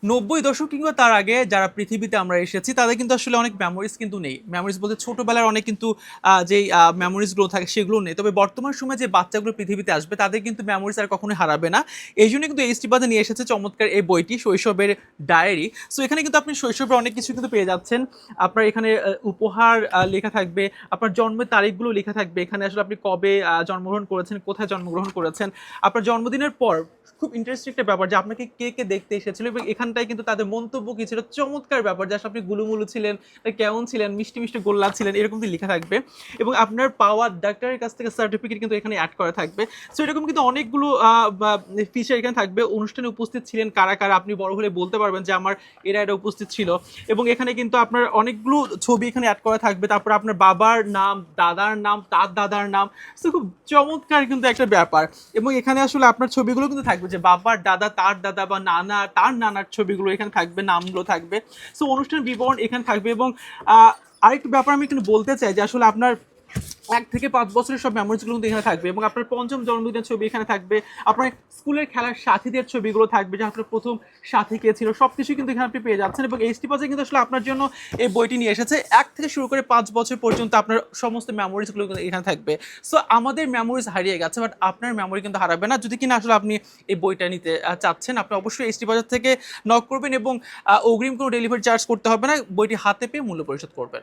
৯০ দশক কিংবা তার আগে যারা পৃথিবীতে আমরা এসেছি তাদের কিন্তু আসলে অনেক মেমোরিজ কিন্তু নেই। মেমোরিজ বলতে ছোটবেলার অনেক কিন্তু যেই মেমোরিজগুলো থাকে সেগুলো নেই। তবে বর্তমান সময়ে যে বাচ্চাগুলো পৃথিবীতে আসবে তাদের কিন্তু মেমোরিজ আর কখনোই হারাবে না। এইজন্য কিন্তু এইচটি বাজার নিয়ে এসেছে চমৎকার এই বইটি শৈশবের ডায়েরি। সো এখানে কিন্তু আপনি শৈশবের অনেক কিছু কিন্তু পেয়ে যাচ্ছেন। আপনার এখানে উপহার লেখা থাকবে, আপনার জন্মের তারিখগুলো লেখা থাকবে। এখানে আসলে আপনি কবে জন্মগ্রহণ করেছেন, কোথায় জন্মগ্রহণ করেছেন। আপনার জন্মদিনের পর খুব ইন্টারেস্টিং একটা ব্যাপার যে আপনাকে কে কে দেখতে এসেছিল এবং এখানটায় কিন্তু তাদের মন্তব্য কি ছিল, চমৎকার ব্যাপার যে আসলে আপনি গুলুমুলু ছিলেন, কেমন ছিলেন, মিষ্টি মিষ্টি গোল্লা ছিলেন, এরকম কিন্তু লেখা থাকবে। এবং আপনার পাওয়া ডাক্তারের কাছ থেকে সার্টিফিকেট কিন্তু এখানে অ্যাড করা থাকবে। সো এরকম কিন্তু অনেকগুলো ফিচার এখানে থাকবে। অনুষ্ঠানে উপস্থিত ছিলেন কারা কারা, আপনি বড় হলে বলতে পারবেন যে আমার এরা এটা উপস্থিত ছিল। এবং এখানে কিন্তু আপনার অনেকগুলো ছবি এখানে অ্যাড করা থাকবে। তারপর আপনার বাবার নাম, দাদার নাম, তার দাদার নাম। সো খুব চমৎকার কিন্তু একটা ব্যাপার। এবং এখানে আসলে আপনার ছবিগুলো কিন্তু থাকবে যে বাবার দাদা, তার দাদা বা নানা, তার নানার ছবিগুলো এখানে থাকবে, নামগুলো থাকবে। সো অনুষ্ঠান বিবরণ এখানে থাকবে। এবং আরেকটু ব্যাপার আমি কিন্তু বলতে চাই যে আসলে আপনার 1 থেকে 5 বছরের সব মেমোরিজগুলো কিন্তু এখানে থাকবে এবং আপনার পঞ্চম জন্মদিনের ছবি এখানে থাকবে। আপনার স্কুলের খেলার সাথীদের ছবিগুলো থাকবে যে আপনার প্রথম সাথী কে ছিল, সবকিছু কিন্তু এখানে আপনি পেয়ে যাচ্ছেন। এবং এইচটি পাজে কিন্তু আসলে আপনার জন্য এই বইটি নিয়ে এসেছে 1 থেকে শুরু করে 5 বছর পর্যন্ত আপনার সমস্ত মেমোরিজগুলো কিন্তু এখানে থাকবে। সো আমাদের মেমোরিজ হারিয়ে গেছে, বাট আপনার মেমোরি কিন্তু হারাবে না যদি কিনা আসলে আপনি এই বইটা নিতে চাচ্ছেন। আপনি অবশ্যই এইচটি বাজার থেকে নক করবেন এবং অগ্রিম কোনো ডেলিভারি চার্জ করতে হবে না, বইটি হাতে পেয়ে মূল্য পরিশোধ করবেন।